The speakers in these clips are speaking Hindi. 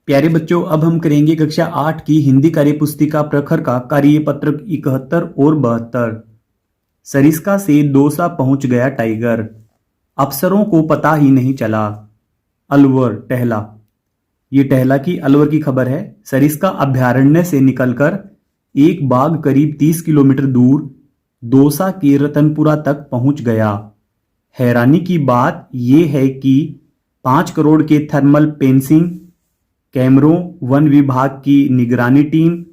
प्यारे बच्चों, अब हम करेंगे कक्षा 8 की हिंदी कार्यपुस्तिका प्रखर का कार्यपत्रक 71 और 72। सरिस्का से दौसा पहुंच गया टाइगर, अफसरों को पता ही नहीं चला। अलवर टहला। ये टहला की अलवर की खबर है। सरिस्का अभ्यारण्य से निकलकर एक बाघ करीब 30 किलोमीटर दूर दौसा के रतनपुरा तक पहुंच गया। हैरानी की बात यह है कि 5 करोड़ के थर्मल पेंसिंग कैमरों, वन विभाग की निगरानी टीम,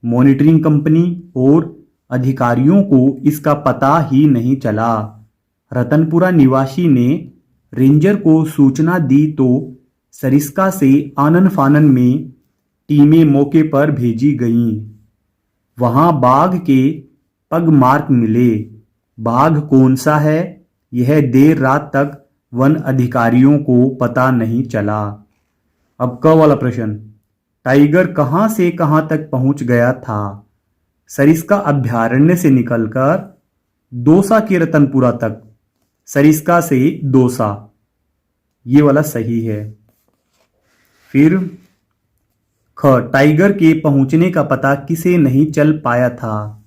मॉनिटरिंग कंपनी और अधिकारियों को इसका पता ही नहीं चला। रतनपुरा निवासी ने रेंजर को सूचना दी तो सरिस्का से आनन फानन में टीमें मौके पर भेजी गईं। वहां बाघ के पग मार्क मिले। बाघ कौन सा है, यह देर रात तक वन अधिकारियों को पता नहीं चला। अब क वाला प्रश्न, टाइगर कहां से कहां तक पहुंच गया था? सरिस्का अभ्यारण्य से निकलकर दौसा के रतनपुरा तक। सरिस्का से दौसा, ये वाला सही है। फिर ख, टाइगर के पहुंचने का पता किसे नहीं चल पाया था?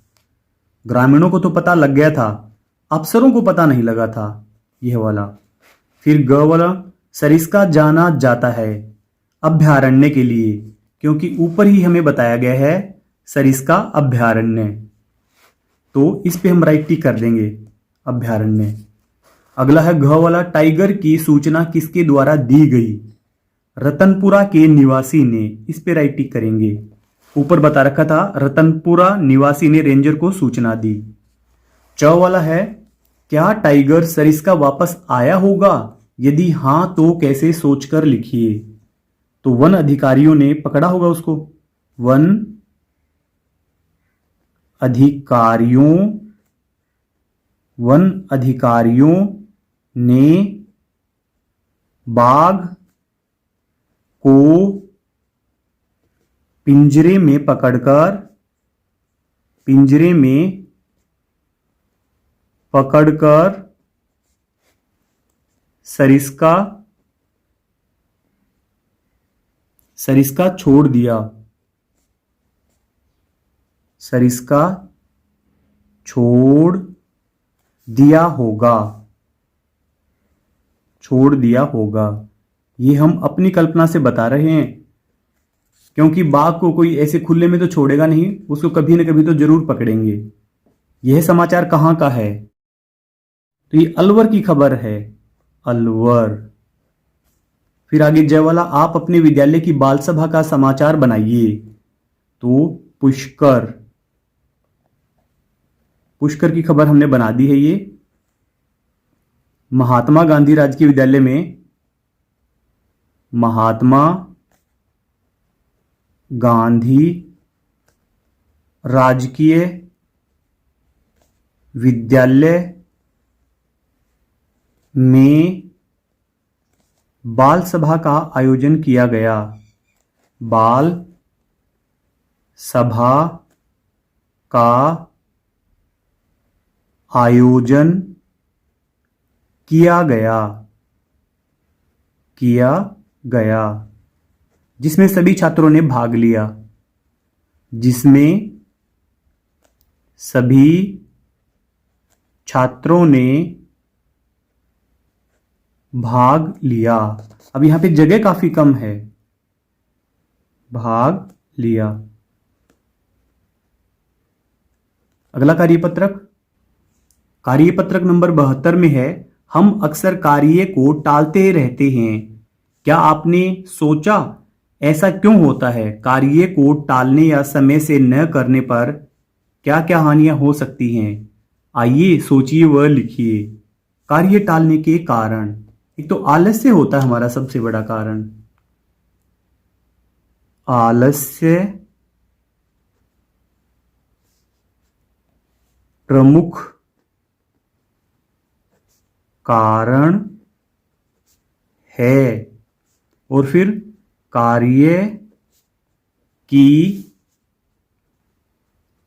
ग्रामीणों को तो पता लग गया था, अफसरों को पता नहीं लगा था, यह वाला। फिर ग वाला, सरिस्का जाना जाता है अभ्यारण्य के लिए, क्योंकि ऊपर ही हमें बताया गया है सरिस्का अभ्यारण्य, तो इस पे हम राइट टिक कर देंगे, अभ्यारण्य। अगला है घ वाला, टाइगर की सूचना किसके द्वारा दी गई? रतनपुरा के निवासी ने, इस पे राइट टिक करेंगे। ऊपर बता रखा था रतनपुरा निवासी ने रेंजर को सूचना दी। च वाला है, क्या टाइगर सरिस्का वापस आया होगा? यदि हां तो कैसे सोचकर लिखिए। तो वन अधिकारियों ने पकड़ा होगा उसको। वन अधिकारियों ने बाघ को पिंजरे में पकड़कर सरिस्का छोड़ दिया। सरिस्का छोड़ दिया होगा। ये हम अपनी कल्पना से बता रहे हैं, क्योंकि बाघ को कोई ऐसे खुले में तो छोड़ेगा नहीं, उसको कभी ना कभी तो जरूर पकड़ेंगे। यह समाचार कहां का है? तो ये अलवर की खबर है, अलवर। फिर आगे जय वाला, आप अपने विद्यालय की बाल सभा का समाचार बनाइए। तो पुष्कर की खबर हमने बना दी है। ये महात्मा गांधी राजकीय विद्यालय में महात्मा गांधी राजकीय विद्यालय में बाल सभा का आयोजन किया गया। बाल सभा का आयोजन किया गया जिसमें सभी छात्रों ने भाग लिया। अब यहां पे जगह काफी कम है, भाग लिया। अगला कार्यपत्रक नंबर 72 में है, हम अक्सर कार्य को टालते रहते हैं। क्या आपने सोचा ऐसा क्यों होता है? कार्य को टालने या समय से न करने पर क्या क्या हानियां हो सकती हैं? आइए सोचिए व लिखिए। कार्य टालने के कारण, एक तो आलस्य होता है हमारा सबसे बड़ा कारण। आलस्य प्रमुख कारण है, और फिर कार्य की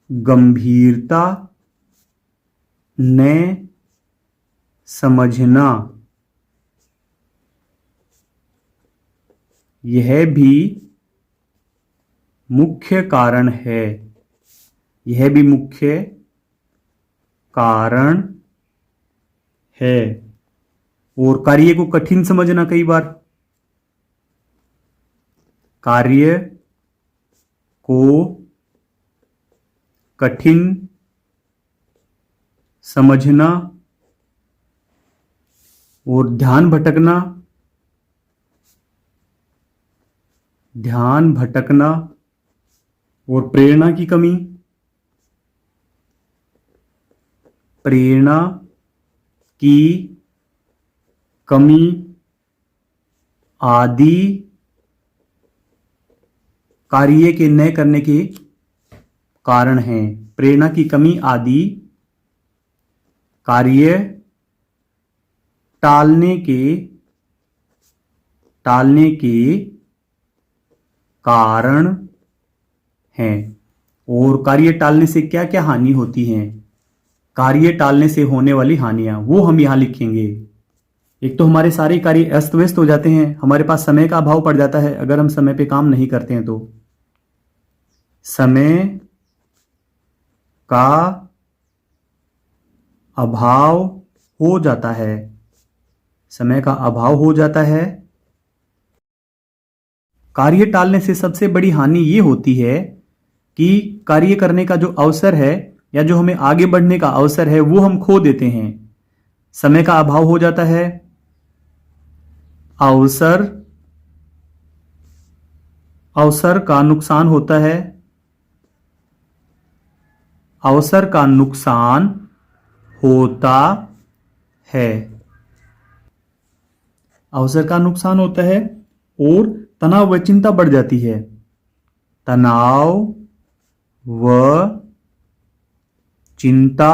गंभीरता न समझना, यह भी मुख्य कारण है, यह भी मुख्य कारण है। और कार्य को कठिन समझना, कई बार कार्य को कठिन समझना और ध्यान भटकना और प्रेरणा की कमी आदि कार्य के न करने के कारण हैं। प्रेरणा की कमी आदि कार्य टालने के कारण हैं। और कार्य टालने से क्या क्या हानि होती है, कार्य टालने से होने वाली हानियां, वो हम यहां लिखेंगे। एक तो हमारे सारे कार्य अस्त व्यस्त हो जाते हैं, हमारे पास समय का अभाव पड़ जाता है अगर हम समय पे काम नहीं करते हैं तो। समय का अभाव हो जाता है, समय का अभाव हो जाता है। कार्य टालने से सबसे बड़ी हानि ये होती है कि कार्य करने का जो अवसर है या जो हमें आगे बढ़ने का अवसर है वो हम खो देते हैं। समय का अभाव हो जाता है, अवसर का नुकसान होता है, अवसर का नुकसान होता है, अवसर का नुकसान होता है। और तनाव व चिंता बढ़ जाती है, तनाव व चिंता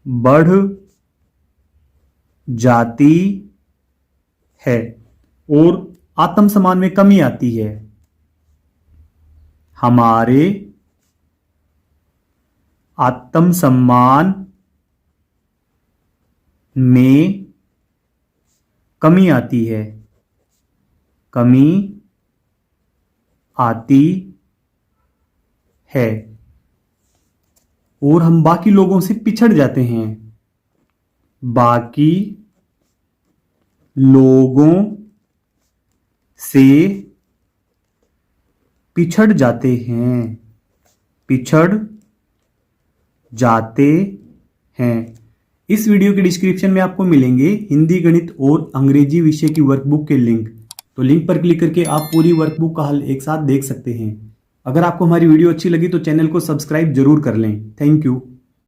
बढ़ जाती है। और आत्मसम्मान में कमी आती है, हमारे आत्मसम्मान में कमी आती है, कमी आती है। और हम बाकी लोगों से पिछड़ जाते हैं, बाकी लोगों से पिछड़ जाते हैं। इस वीडियो के डिस्क्रिप्शन में आपको मिलेंगे हिंदी, गणित और अंग्रेजी विषय की वर्कबुक के लिंक। तो लिंक पर क्लिक करके आप पूरी वर्कबुक का हल एक साथ देख सकते हैं। अगर आपको हमारी वीडियो अच्छी लगी तो चैनल को सब्सक्राइब जरूर कर लें। Thank you.